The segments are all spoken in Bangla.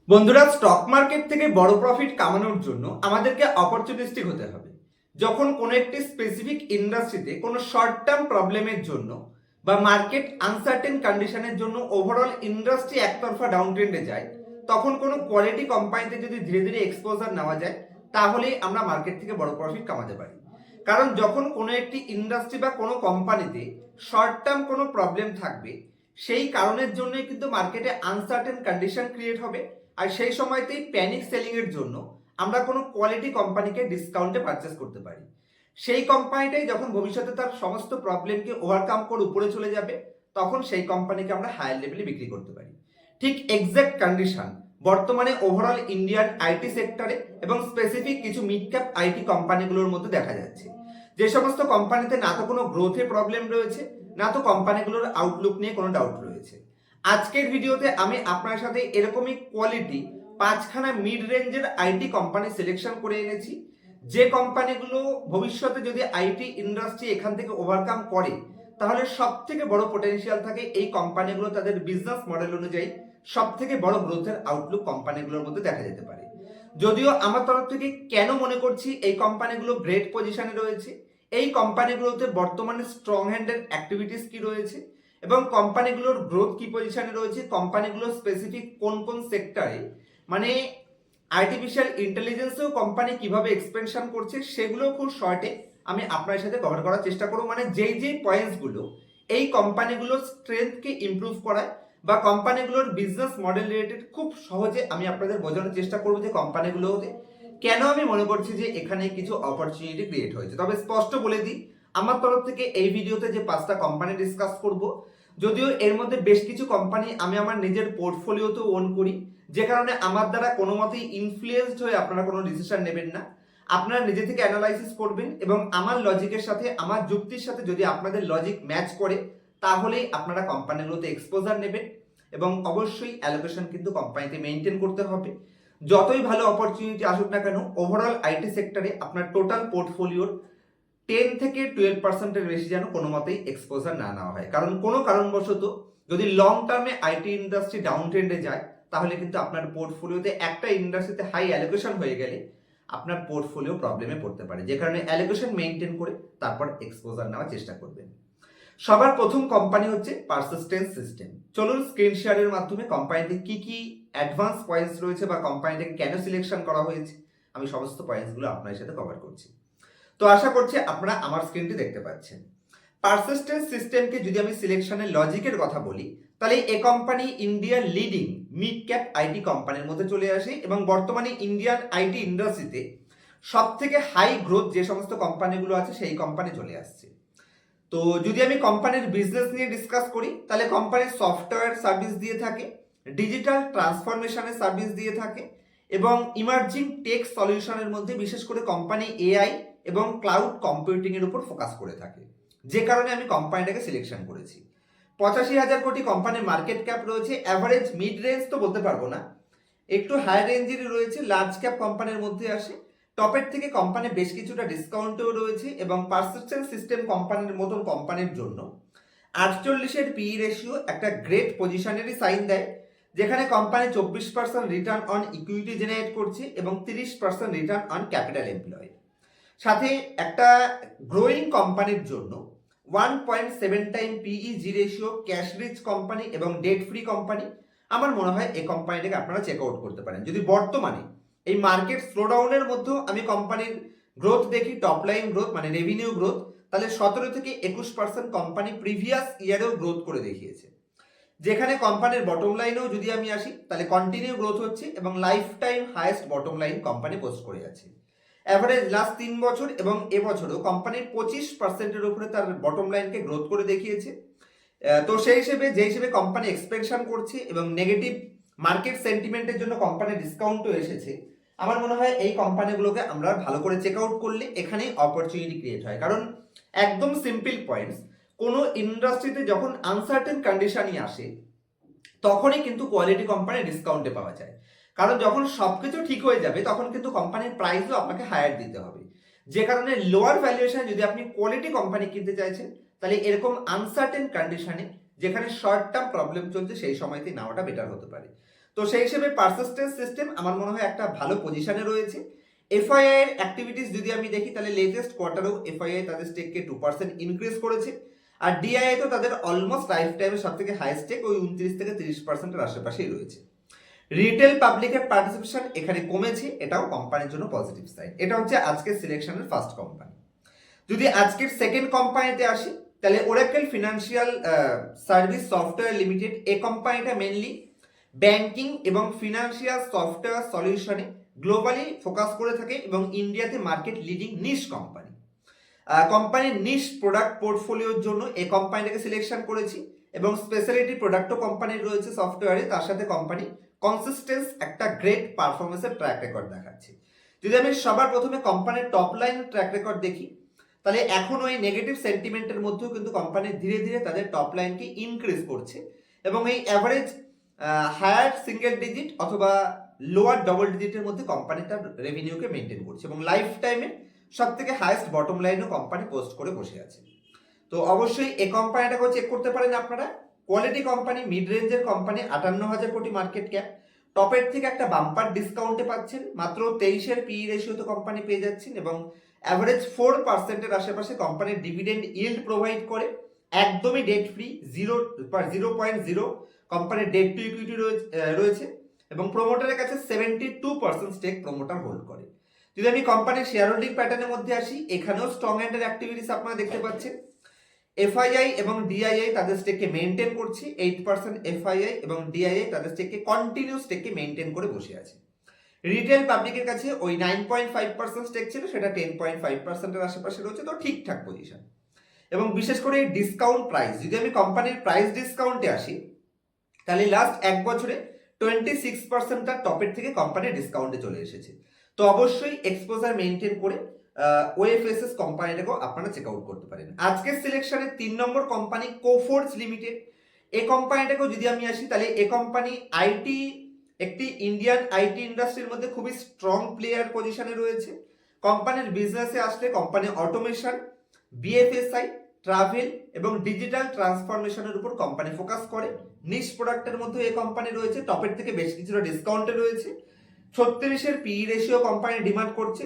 বন্ধুরা, স্টক মার্কেট থেকে বড় প্রফিট কামানোর জন্য আমাদেরকে অপরচুনিস্টিক হতে হবে। যখন কোনো একটি স্পেসিফিক ইন্ডাস্ট্রিতে কোনো শর্ট টার্ম প্রবলেমের জন্য বা মার্কেট আনসার্টেন কন্ডিশনের জন্য ওভারঅল ইন্ডাস্ট্রি একতরফা ডাউন ট্রেন্ডে যায়, তখন কোনো কোয়ালিটি কোম্পানিতে যদি ধীরে ধীরে এক্সপোজার নেওয়া যায়, তাহলেই আমরা মার্কেট থেকে বড় প্রফিট কামাতে পারি। কারণ যখন কোনো একটি ইন্ডাস্ট্রি বা কোনো কোম্পানিতে শর্ট টার্ম কোনো প্রবলেম থাকবে, সেই কারণের জন্যই কিন্তু মার্কেটে আনসার্টেন কন্ডিশন ক্রিয়েট হবে। আর সেই সময়তেই প্যানিক সেলিং এর জন্য আমরা কোনো কোয়ালিটি কোম্পানিকে ডিসকাউন্টে পারচেস করতে পারি। সেই কোম্পানিটাই যখন ভবিষ্যতে তার সমস্ত প্রবলেমকে ওভারকাম করে উপরে চলে যাবে, তখন সেই কোম্পানিকে আমরা হায়ার লেভেলে বিক্রি করতে পারি। ঠিক এক্সাক্ট কন্ডিশন বর্তমানে ওভারঅল ইন্ডিয়ান আইটি সেক্টরে এবং স্পেসিফিক কিছু মিড ক্যাপ আইটি কোম্পানিগুলোর মধ্যে দেখা যাচ্ছে। যে সমস্ত কোম্পানিতে না তো কোনো গ্রোথে প্রবলেম রয়েছে, না তো কোম্পানিগুলোর আউটলুক নিয়ে কোনো ডাউট রয়েছে। আজকের ভিডিওতে আমি আপনার সাথে এরকমই কোয়ালিটি 5খানা মিড রেঞ্জের আইটি কোম্পানি সিলেকশন করে এনেছি, যে কোম্পানিগুলো ভবিষ্যতে যদি আইটি ইন্ডাস্ট্রি এখান থেকে ওভারকাম করে, তাহলে সব থেকে বড় পটেনশিয়াল থাকে এই কোম্পানিগুলো তাদের বিজনেস মডেল অনুযায়ী সব থেকে বড় গ্রোথের আউটলুক কোম্পানিগুলোর মধ্যে দেখা যেতে পারে। যদিও আমার তরফ থেকে কেন মনে করছি এই কোম্পানিগুলো গ্রেট পজিশনে রয়েছে, এই কোম্পানিগুলোতে বর্তমানে স্ট্রং হ্যান্ডের অ্যাক্টিভিটিস কি রয়েছে এবং কোম্পানিগুলোর গ্রোথ কি পজিশনে রয়েছে, কোম্পানিগুলো স্পেসিফিক কোন কোন সেক্টরে, মানে আর্টিফিশিয়াল ইন্টেলিজেন্সেও কোম্পানি কিভাবে এক্সপেনশন করছে, সেগুলো খুব শর্টে আমি আপনার সাথে কভার করার চেষ্টা করব। মানে যেই পয়েন্টসগুলো এই কোম্পানিগুলোর স্ট্রেংথকে ইমপ্রুভ করায় বা কোম্পানিগুলোর বিজনেস মডেল রিলেটেড খুব সহজে আমি আপনাদের বোঝানোর চেষ্টা করব যে কোম্পানিগুলোতে কেন আমি মনে করছি যে এখানে কিছু অপরচুনিটি ক্রিয়েট হয়েছে। তবে স্পষ্ট বলে দিই, আমার তরফ থেকে এই ভিডিওতে যে 5টা কোম্পানি ডিসকাস করব, যদিও এর মধ্যে বেশ কিছু কোম্পানি আমি আমার নিজের পোর্টফোলিওতে ওন করি, যে কারণে আমার দ্বারা কোনো মতেই ইনফ্লুয়েসড হয়ে আপনারা কোনো ডিসিশন নেবেন না। আপনারা নিজে থেকে অ্যানালাইসিস করবেন এবং আমার লজিকের সাথে, আমার যুক্তির সাথে যদি আপনাদের লজিক ম্যাচ করে, তাহলেই আপনারা কোম্পানিগুলোতে এক্সপোজার নেবেন। এবং অবশ্যই অ্যালোকেশন কিন্তু কোম্পানিতে মেনটেন করতে হবে। যতই ভালো অপরচুনিটি আসুক না কেন, ওভারঅল আইটি সেক্টরে আপনার টোটাল পোর্টফোলিওর 10 থেকে 12% বেশি যেন কোনো মতেই এক্সপোজার না নেওয়া হয়। কারণ কোনো কারণবশত যদি লং টার্মে আইটি ইন্ডাস্ট্রি ডাউন ট্রেন্ডে যায়, তাহলে কিন্তু আপনার পোর্টফোলিওতে একটা ইন্ডাস্ট্রিতে হাই অ্যালোকেশন হয়ে গেলে আপনার পোর্টফোলিও প্রবলেমে পড়তে পারে। যে কারণে অ্যালোকেশন মেনটেন করে তারপর এক্সপোজার নেওয়ার চেষ্টা করবেন। সবার প্রথম কোম্পানি হচ্ছে পারসিস্টেন্স সিস্টেম। চলুন স্ক্রিন শেয়ারের মাধ্যমে কোম্পানিতে কি কি অ্যাডভান্স পয়েন্টস রয়েছে বা কোম্পানিটাকে কেন সিলেকশন করা হয়েছে, আমি সমস্ত পয়েন্টসগুলো আপনার সাথে কভার করছি। তো আশা করছি আপনারা আমার স্ক্রিনটি দেখতে পাচ্ছেন। পারসিস্টেন্স সিস্টেমকে যদি আমি সিলেকশনের লজিকের কথা বলি, তাহলে এই কোম্পানি ইন্ডিয়ার লিডিং মিড ক্যাপ আইটি কোম্পানির মধ্যে চলে আসে এবং বর্তমানে ইন্ডিয়ান আইটি ইন্ডাস্ট্রিতে সব থেকে হাই গ্রোথ যে সমস্ত কোম্পানিগুলো আছে সেই কোম্পানি চলে আসছে। তো যদি আমি কোম্পানির বিজনেস নিয়ে ডিসকাস করি, তাহলে কোম্পানির সফটওয়্যার সার্ভিস দিয়ে থাকে, ডিজিটাল ট্রান্সফরমেশনের সার্ভিস দিয়ে থাকে এবং ইমার্জিং টেক সলিউশনের মধ্যে বিশেষ করে কোম্পানি এআই এবং ক্লাউড কম্পিউটিং এর উপর ফোকাস করে থাকে। যে কারণে আমি কোম্পানিটাকে সিলেকশন করেছি। 85,000 কোটি কোম্পানির মার্কেট ক্যাপ রয়েছে। অ্যাভারেজ মিড রেঞ্জ তো বলতে পারবো না, একটু হায়ার রেঞ্জেরই রয়েছে, লার্জ ক্যাপ কোম্পানির মধ্যে আসে। টপের থেকে কোম্পানি বেশ কিছুটা ডিসকাউন্টেও রয়েছে এবং পারসিস্টেন্স সিস্টেম কোম্পানির মতন কোম্পানির জন্য 48-এর পিই রেশিও একটা গ্রেট পজিশনেরই সাইন দেয়, যেখানে company 24% return on equity generate করছে এবং 30% রিটার্ন অন ক্যাপিটাল এমপ্লয়। সাথে একটা গ্রোয়িং কোম্পানির জন্য 1.7 time PE ratio, cash rich company এবং ডেট ফ্রি কোম্পানি। আমার মনে হয় এই কোম্পানিটাকে আপনারা চেক আউট করতে পারেন। যদি বর্তমানে এই মার্কেট স্লোডাউনের মধ্যেও আমি কোম্পানির গ্রোথ দেখি, টপ লাইন গ্রোথ মানে রেভিনিউ গ্রোথ, তাহলে 17 থেকে 21% কোম্পানি প্রিভিয়াস ইয়ারেও গ্রোথ করে দেখিয়েছে। যেখানে কোম্পানির বটম লাইনেও যদি আমি আসি, তাহলে কন্টিনিউ গ্রোথ হচ্ছে এবং life time highest bottom line company post করে যাচ্ছে। অ্যাভারেজ লাস্ট 3 বছর এবং এবছরও কোম্পানির 25%-এর উপরে তার বটম লাইনকে গ্রোথ করে দেখিয়েছে। তো সেই হিসেবে যে হিসেবে কোম্পানি এক্সপেনশন করছে এবং নেগেটিভ মার্কেট সেন্টিমেন্টের জন্য কোম্পানি ডিসকাউন্টও এসেছে, আমার মনে হয় এই কোম্পানিগুলোকে আমরা ভালো করে চেক আউট করলে এখানেই অপরচুনিটি ক্রিয়েট হয়। কারণ একদম সিম্পল পয়েন্টস, কোনো ইন্ডাস্ট্রিতে যখন আনসার্টেন কন্ডিশনই আসে, তখনই কিন্তু কোয়ালিটি কোম্পানি ডিসকাউন্টে পাওয়া যায়। কারণ যখন সবকিছু ঠিক হয়ে যাবে, তখন কিন্তু কোম্পানির প্রাইসও আপনাকে হায়ার দিতে হবে। যে কারণে লোয়ার ভ্যালুয়েশনে যদি আপনি কোয়ালিটি কোম্পানি কিনতে চাইছেন, তাহলে এরকম আনসার্টেন কন্ডিশনে যেখানে শর্ট টার্ম প্রবলেম চলছে, সেই সময়তে নেওয়াটা বেটার হতে পারে। তো সেই হিসেবে পারসিস্টেন্স সিস্টেম আমার মনে হয় একটা ভালো পজিশনে রয়েছে। এফআইআই এর অ্যাক্টিভিটিস যদি আমি দেখি তাহলে লেটেস্ট কোয়ার্টারেও এফআইআই তাদের স্টেককে 2% ইনক্রিজ করেছে, আর ডিআইআই তো তাদের অলমোস্ট লাইফ টাইমের সব থেকে হাই স্টেক ওই 29 থেকে 30%-এর আশেপাশেই রয়েছে। রিটেল পাবলিকের পার্টিসিপেশন এখানে কমেছে, এটাও কোম্পানির জন্য পজিটিভ সাইড। এটা হচ্ছে আজকের সিলেকশনের ফার্স্ট কোম্পানি। যদি আজকের সেকেন্ড কোম্পানিতে আসি তাহলে Oracle financial service software limited, এই কোম্পানিটা মেনলি ব্যাংকিং এবং ফিনান্সিয়াল সফটওয়্যার সলিউশনে গ্লোবালি ফোকাস করে থাকে এবং ইন্ডিয়াতে মার্কেট লিডিং নিশ কোম্পানি। কোম্পানির নিশ প্রোডাক্ট পোর্টফোলিওর জন্য এই কোম্পানিটাকে সিলেকশন করেছি এবং স্পেশালিটি প্রোডাক্টও কোম্পানির রয়েছে সফটওয়্যারে, তার সাথে কোম্পানি কনসিস্টেন্স একটা গ্রেট পারফরমেন্সের ট্র্যাক রেকর্ড দেখাচ্ছে। যদি আমি সবার প্রথমে কোম্পানির টপ লাইন ট্র্যাক রেকর্ড দেখি তাহলে এখন ওই নেগেটিভ সেন্টিমেন্টের মধ্যেও কিন্তু কোম্পানি ধীরে ধীরে তাদের টপ লাইনকে ইনক্রিজ করছে এবং এই অ্যাভারেজ হায়ার সিঙ্গেল ডিজিট অথবা লোয়ার ডবল ডিজিটের মধ্যে কোম্পানি তার রেভিনিউকে মেনটেন করছে এবং লাইফ টাইমে সব থেকে হাইয়েস্ট বটম লাইনও কোম্পানি পোস্ট করে বসে আছে। তো অবশ্যই এই কোম্পানিটাকেও চেক করতে পারেন আপনারা। কোয়ালিটি কোম্পানি, মিড রেঞ্জের কোম্পানি, 58,000 কোটি মার্কেট ক্যাপ, টপের থেকে একটা বাম্পার ডিসকাউন্টে পাচ্ছেন, মাত্র 23-এর পিই রেশিওতে কোম্পানি পেয়ে যাচ্ছেন এবং অ্যাভারেজ 4%-এর আশেপাশে কোম্পানির ডিভিডেন্ড ইল্ড প্রোভাইড করে, একদমই ডেট ফ্রি, 0.0 কোম্পানির ডেট টু ইকুইটি রয়েছে এবং প্রমোটারের কাছে 72% স্টেক প্রমোটার হোল্ড করে। যদি আমি কোম্পানির শেয়ার হোল্ডিং প্যাটার্নের মধ্যে আসি, এখানেও স্ট্রং হ্যান্ডের অ্যাক্টিভিটিস আপনারা দেখতে পাচ্ছেন। এফআইআই এবং ডিআইআই তাদের স্টেককে মেনটেন করছে, 8% এফআইআই এবং ডিআইআই তাদের স্টেককে কন্টিনিউ স্টেককে মেনটেন করে বসে আছে। রিটেল পাবলিকের কাছে ওই 9.5% স্টেক ছিল, সেটা 10.5%-এর আশেপাশে রয়েছে, তো ঠিকঠাক পজিশন। এবং বিশেষ করে ডিসকাউন্ট প্রাইস, যদি আমি কোম্পানির প্রাইস ডিসকাউন্টে আসি তাহলে লাস্ট এক বছরে 26%টা টপের থেকে কোম্পানি ডিসকাউন্টে চলে এসেছে। তো অবশ্যই এক্সপোজার মেনটেন করে ওএফএসএস কোম্পানিটাকেও আপনারা চেক আউট করতে পারেন। আজকের সিলেকশনের 3 নম্বর কোম্পানি কোফোর্জ লিমিটেড, এই কোম্পানিটাকেও যদি আমি আসি তাহলে এই কোম্পানি আইটি, একটি ইন্ডিয়ান আইটি ইন্ডাস্ট্রির মধ্যে খুবই স্ট্রং প্লেয়ার পজিশনে রয়েছে। কোম্পানির বিজনেসে আসলে কোম্পানি অটোমেশন, বিএফএসআই, ট্রাভেল এবং ডিজিটাল ট্রান্সফরমেশনের উপর কোম্পানি ফোকাস করে। নিশ প্রোডাক্টের মধ্যে এই কোম্পানি রয়েছে, টপের থেকে বেশ কিছুটা ডিসকাউন্টে রয়েছে। 36-এর পিই রেশিও কোম্পানি ডিমান্ড করছে।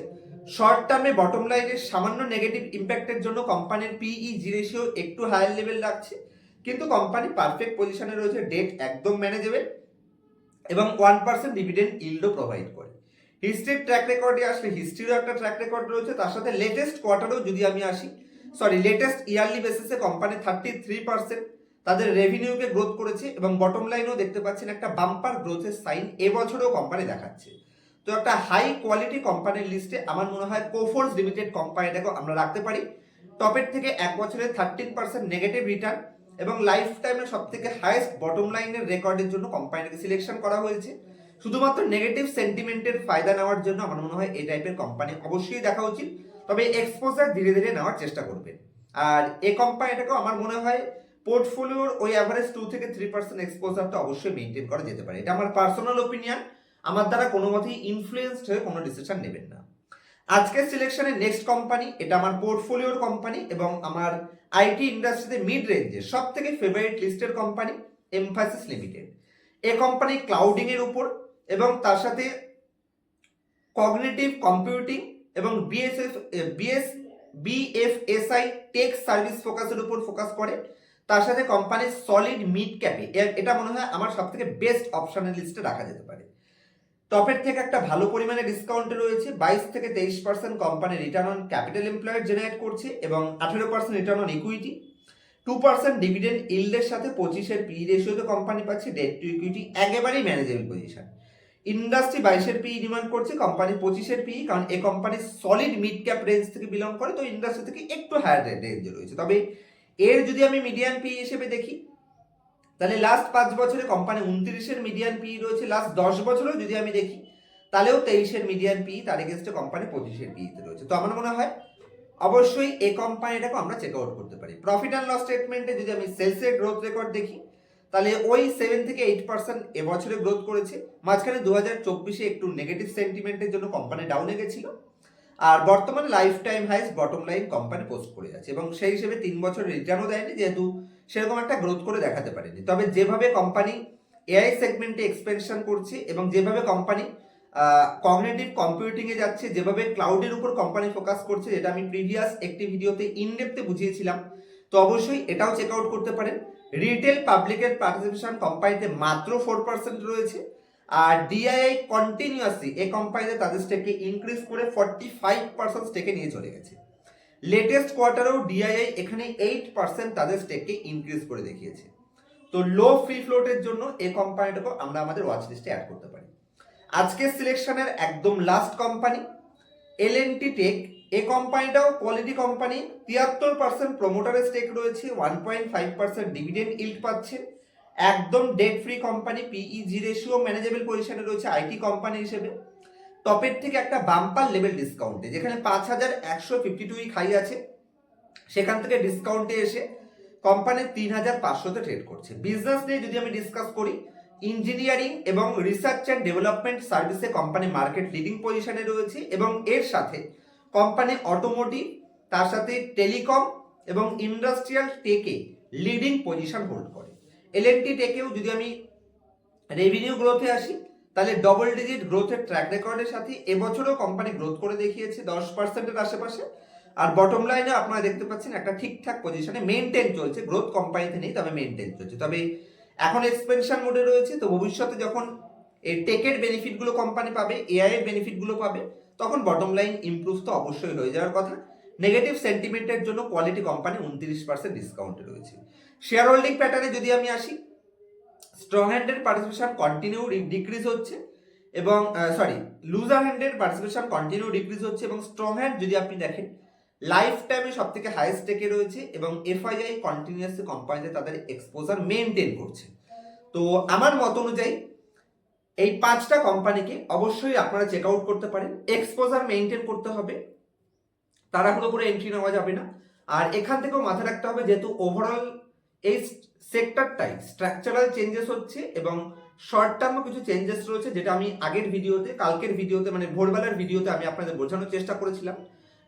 শর্ট টার্মে বটম লাইনের সামান্য নেগেটিভ ইম্প্যাক্টের জন্য কোম্পানির পিইজি রেশিও একটু হায়ার লেভেল রাখছে, কিন্তু কোম্পানি পারফেক্ট পজিশনে রয়েছে, ডেট একদম ম্যানেজেবল এবং 1% ডিভিডেন্ড ইল্ডও প্রোভাইড করে। হিস্ট্রির ট্র্যাক রেকর্ডে আসলে হিস্ট্রিরও একটা ট্র্যাক রেকর্ড রয়েছে, তার সাথে লেটেস্ট কোয়ার্টারেও যদি আমি আসি, লেটেস্ট ইয়ারলি বেসিসে কোম্পানি 33% তাদের রেভিনিউকে গ্রোথ করেছে এবং বটম লাইনেও দেখতে পাচ্ছেন একটা বাম্পার গ্রোথের সাইন এবছরেও কোম্পানি দেখাচ্ছে। তো একটা হাই কোয়ালিটি কোম্পানির লিস্টে আমার মনে হয় কোফোর্জ লিমিটেড কোম্পানিটাকেও আমরা রাখতে পারি। টপের থেকে এক বছরে 13% নেগেটিভ রিটার্ন এবং লাইফ টাইমে সব থেকে হাইয়েস্ট বটম লাইনের রেকর্ডের জন্য কোম্পানিটাকে সিলেকশন করা হয়েছে। শুধুমাত্র নেগেটিভ সেন্টিমেন্টের ফায়দা নেওয়ার জন্য আমার মনে হয় এই টাইপের কোম্পানি অবশ্যই দেখা উচিত, তবে এক্সপোজার ধীরে ধীরে নেওয়ার চেষ্টা করবেন। আর এই কোম্পানিটাকেও আমার মনে হয় পোর্টফোলিওর ওই অ্যাভারেজ 2 থেকে 3% এক্সপোজারটা অবশ্যই মেনটেন করা যেতে পারে। এটা আমার পার্সোনাল ওপিনিয়ন, আমার দ্বারা কোনো মতেই ইনফ্লুয়েন্সড হয়ে কোনো ডিসিশন নেবেন না। আজকের সিলেকশনের নেক্সট কোম্পানি, এটা আমার পোর্টফোলিওর কোম্পানি এবং আমার আইটি ইন্ডাস্ট্রিতে মিড রেঞ্জের সব থেকে ফেভারিট লিস্টের কোম্পানি এমফাসিস লিমিটেড। এই কোম্পানি ক্লাউডিং এর উপর এবং তার সাথে কগনিটিভ কম্পিউটিং এবং বিএফএসআই টেক সার্ভিস ফোকাসের উপর ফোকাস করে। তার সাথে কোম্পানির সলিড মিড ক্যাপে, এটা মনে হয় আমার সব থেকে বেস্ট অপশনের লিস্টে রাখা যেতে পারে। টপের থেকে একটা ভালো পরিমাণে ডিসকাউন্টে রয়েছে, 22 থেকে 23% company return on capital employed generate করছে এবং 18% রিটার্ন অন ইকুইটি, 2% ডিভিডেন্ড ইল্ডের সাথে 25-এর পি রেশিওতে কোম্পানি পাচ্ছে, ডেট টু ইকুইটি একেবারেই ম্যানেজেবল পজিশন। ইন্ডাস্ট্রি 22-এর পি ডিমান্ড করছে, কোম্পানি 25-এর পি, কারণ এই company solid mid cap range থেকে বিলং করে, তো ইন্ডাস্ট্রি থেকে একটু হায়ার রেঞ্জে রয়েছে। তবে এর যদি আমি মিডিয়ান পি হিসেবে দেখি তাহলে লাস্ট 5 বছরে কোম্পানি 29-এর মিডিয়ান পি রয়েছে, লাস্ট 10 বছরেও যদি আমি দেখি তাহলেও 23-এর মিডিয়ান পি, তার এগেন্স্টে কোম্পানি 25-এর পিতে রয়েছে। তো আমার মনে হয় অবশ্যই এই কোম্পানিটাকে আমরা চেক আউট করতে পারি। প্রফিট অ্যান্ড লস স্টেটমেন্টে যদি আমি সেলসের গ্রোথ রেকর্ড দেখি তাহলে ওই 7 থেকে 8% এবছরে গ্রোথ করেছে। মাঝখানে 2024-এ একটু নেগেটিভ সেন্টিমেন্টের জন্য কোম্পানি ডাউনে গেছিল, আর বর্তমানে life time highest bottom line company post করে যাচ্ছে এবং সেই হিসেবে 3 বছর রিটার্নও দেয়নি, যেহেতু সেরকম একটা গ্রোথ করে দেখাতে পারেনি। তবে যেভাবে কোম্পানি এআই সেগমেন্টে এক্সপেনশন করছে এবং যেভাবে কোম্পানি কগনিটিভ কম্পিউটিং এ যাচ্ছে, যেভাবে ক্লাউডের উপর কোম্পানি ফোকাস করছে, যেটা আমি প্রিভিয়াস একটি ভিডিওতে ইনডেপথে বুঝিয়েছিলাম, তো অবশ্যই এটাও চেক আউট করতে পারেন। রিটেল পাবলিকের পার্টিসিপেশন কোম্পানিতে মাত্র 4% রয়েছে, আর ডিআইআই কন্টিনিউয়াসলি এই কোম্পানিতে তাদের স্টেককে ইনক্রিজ করে 45% স্টেকে নিয়ে চলে গেছে। লেটেস্ট কোয়ার্টারেও ডিআইআই এখানে 8% তাদের স্টেককে ইনক্রিজ করে দেখিয়েছে। তো লো ফ্রি ফ্লোটের জন্য এই কোম্পানিটাকে আমরা আমাদের ওয়াচ লিস্টে অ্যাড করতে পারি। আজকের সিলেকশনের একদম লাস্ট কোম্পানি এলএনটি টেক। এই কোম্পানিটাও কোয়ালিটি কোম্পানি, 73% প্রমোটারের স্টেক রয়েছে, 1.5% ডিভিডেন্ড ইল্ড পাচ্ছে, একদম debt free company, PEG ratio manageable পজিশনে রয়েছে আইটি কোম্পানি হিসেবে। টপের থেকে একটা বাম্পার লেভেল ডিসকাউন্টে, যেখানে 5152 হাই আছে, সেখান থেকে ডিসকাউন্টে এসে কোম্পানি 3500-তে ট্রেড করছে। বিজনেস নিয়ে যদি আমি ডিসকাস করি, ইঞ্জিনিয়ারিং এবং রিসার্চ অ্যান্ড ডেভেলপমেন্ট সার্ভিসে কোম্পানি মার্কেট লিডিং পজিশনে রয়েছে এবং এর সাথে কোম্পানি অটোমোটিভ, তার সাথে টেলিকম এবং ইন্ডাস্ট্রিয়াল টেকে লিডিং পজিশন হোল্ড করে। এলএনটি টেকেও যদি আমি রেভিনিউ গ্রোথে আসি, তাহলে ডবল ডিজিট গ্রোথের ট্র্যাক রেকর্ডের সাথে এবছরও কোম্পানি গ্রোথ করে দেখিয়েছে 10%-এর আশেপাশে। আর বটম লাইনে আপনারা দেখতে পাচ্ছেন একটা ঠিকঠাক পজিশনে মেনটেন চলছে, গ্রোথ কোম্পানিতে নেই, তবে মেনটেন চলছে। তবে এখন এক্সপেনশন মোডে রয়েছে, তো ভবিষ্যতে যখন এই টেকের বেনিফিটগুলো কোম্পানি পাবে, এআই এর বেনিফিটগুলো পাবে, তখন বটম লাইন ইমপ্রুভ তো অবশ্যই হয়ে যাওয়ার কথা। নেগেটিভ সেন্টিমেন্টের জন্য কোয়ালিটি কোম্পানি 29% ডিসকাউন্টে রয়েছে। শেয়ার হোল্ডিং প্যাটার্নে যদি আমি আসি, স্ট্রং হ্যান্ডের পার্টিসিপেশন কন্টিনিউ ডিক্রিজ হচ্ছে এবং লুজার হ্যান্ডের পার্টিসিপেশন কন্টিনিউ ডিক্রিজ হচ্ছে এবং স্ট্রং হ্যান্ড যদি আপনি দেখেন লাইফ টাইমে সব থেকে হাইয়েস্ট স্টেকে রয়েছে এবং এফআইআই কন্টিনিউয়াসলি কোম্পানিতে তাদের এক্সপোজার মেনটেন করছে। তো আমার মত অনুযায়ী এই 5টা কোম্পানিকে অবশ্যই আপনারা চেক আউট করতে পারেন। এক্সপোজার মেনটেন করতে হবে, তাড়াহুড়ো করে এন্ট্রি নেওয়া যাবে না। আর এখান থেকেও মাথায় রাখতে হবে, যেহেতু ওভারঅল এই সেক্টরটাই স্ট্রাকচারাল চেঞ্জেস হচ্ছে এবং শর্ট টার্মও কিছু চেঞ্জেস রয়েছে, যেটা আমি আগের ভিডিওতে, কালকের ভিডিওতে, মানে ভোরবেলার ভিডিওতে আমি আপনাদের বোঝানোর চেষ্টা করেছিলাম।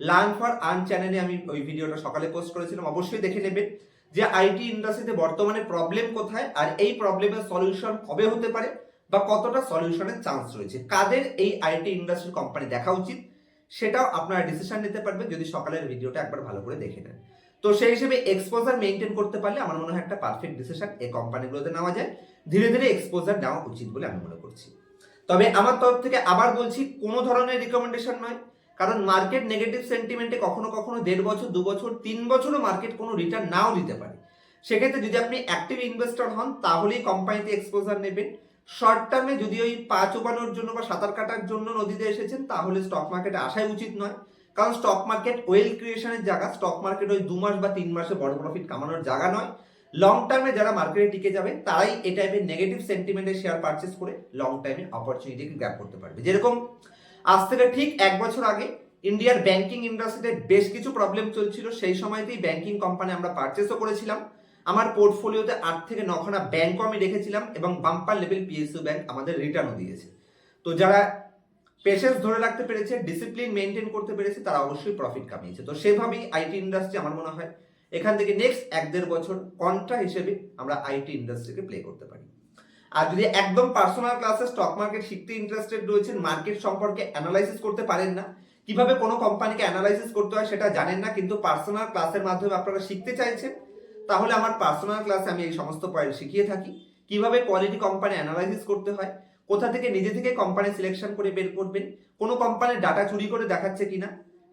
লার্ন ফর আর্ন চ্যানেলে আমি ওই ভিডিওটা সকালে পোস্ট করেছিলাম, অবশ্যই দেখে নেবেন যে আইটি ইন্ডাস্ট্রিতে বর্তমানে প্রবলেম কোথায় আর এই প্রবলেমের সলিউশন কবে হতে পারে বা কতটা সলিউশনের চান্স রয়েছে, কাদের এই আইটি ইন্ডাস্ট্রির কোম্পানি দেখা উচিত, সেটাও আপনারা ডিসিশন নিতে পারবেন যদি সকালের ভিডিওটা একবার ভালো করে দেখে নেন। তো সেই হিসেবে এক্সপোজার মেনটেন করতে পারলে আমার মনে হয় একটা পারফেক্ট ডিসিশন এই কোম্পানিগুলোতে নেওয়া যায়। ধীরে ধীরে এক্সপোজার নেওয়া উচিত বলে আমি মনে করছি। তবে আমার তরফ থেকে আবার বলছি, কোনো ধরনের রিকমেন্ডেশন নয়, কারণ মার্কেট নেগেটিভ সেন্টিমেন্টে কখনো কখনো 1.5 বছর, 2 বছর, 3 বছরও মার্কেট কোনো রিটার্ন নাও দিতে পারে। সেক্ষেত্রে যদি আপনি অ্যাক্টিভ ইনভেস্টর হন, তাহলেই কোম্পানিতে এক্সপোজার নেবেন। শর্ট টার্মে যদি ওই পা চোবানোর জন্য বা সাঁতার কাটার জন্য নদীতে এসেছেন, তাহলে স্টক মার্কেটে আসাই উচিত নয়, কারণ স্টক মার্কেট ওয়েলথ ক্রিয়েশনের জায়গা। স্টক মার্কেট ওই 2 মাস বা 3 মাসে বড় প্রফিট কামানোর জায়গা নয়। লং টার্মে যারা মার্কেটে টিকে যাবে, তারাই এই টাইপের নেগেটিভ সেন্টিমেন্টের শেয়ার পারচেস করে লং টাইমে অপরচুনিটিকে গ্র্যাব করতে পারবে। যেরকম আজ থেকে ঠিক 1 বছর আগে ইন্ডিয়ার ব্যাংকিং ইন্ডাস্ট্রিতে বেশ কিছু প্রবলেম চলছিল, সেই সময়তেই ব্যাংকিং কোম্পানি আমরা পারচেসও করেছিলাম। আমার পোর্টফোলিওতে 8 থেকে 9খানা ব্যাংকও আমি রেখেছিলাম এবং বাম্পার লেভেল পিএসইউ ব্যাংক আমাদের রিটার্নও দিয়েছে। তো যারা পেশেন্স ধরে রাখতে পেরেছে, ডিসিপ্লিন মেনটেন করতে পেরেছে, তারা অবশ্যই প্রফিট কামিয়েছে। তো সেভাবেই আইটি ইন্ডাস্ট্রি আমার মনে হয় এখান থেকে নেক্সট 1-1.5 বছর কন্ট্রা হিসেবে আমরা আইটি ইন্ডাস্ট্রিকে প্লে করতে পারি। আর যদি একদম পার্সোনাল ক্লাসে স্টক মার্কেট শিখতে ইন্টারেস্টেড রয়েছেন, মার্কেট সম্পর্কে অ্যানালাইসিস করতে পারেন না, কিভাবে কোনো কোম্পানিকে অ্যানালাইসিস করতে হয় সেটা জানেন না, কিন্তু পার্সোনাল ক্লাসের মাধ্যমে আপনারা শিখতে চাইছেন, তাহলে আমার পার্সোনাল ক্লাসে আমি এই সমস্ত পয়েন্ট শিখিয়ে থাকি। কিভাবে কোয়ালিটি কোম্পানি অ্যানালাইসিস করতে হয়, কোথা থেকে নিজে থেকে কোম্পানি সিলেকশন করে বের করবেন, কোনো কোম্পানির ডাটা চুরি করে দেখাচ্ছে কিনা,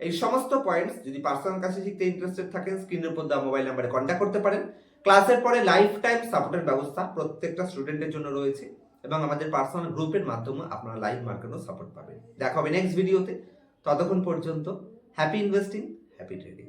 এই সমস্ত পয়েন্টস যদি পার্সোনাল ক্লাসে শিখতে ইন্টারেস্টেড থাকেন, স্ক্রিনের উপর দেওয়া মোবাইল নাম্বারে কন্ট্যাক্ট করতে পারেন। ক্লাসের পরে লাইফ টাইম সাপোর্টের ব্যবস্থা প্রত্যেকটা স্টুডেন্টের জন্য রয়েছে এবং আমাদের পার্সোনাল গ্রুপের মাধ্যমে আপনারা লাইভ মার্কেটও সাপোর্ট পাবেন। দেখা হবে নেক্সট ভিডিওতে। ততক্ষণ পর্যন্ত হ্যাপি ইনভেস্টিং, হ্যাপি ট্রেডিং।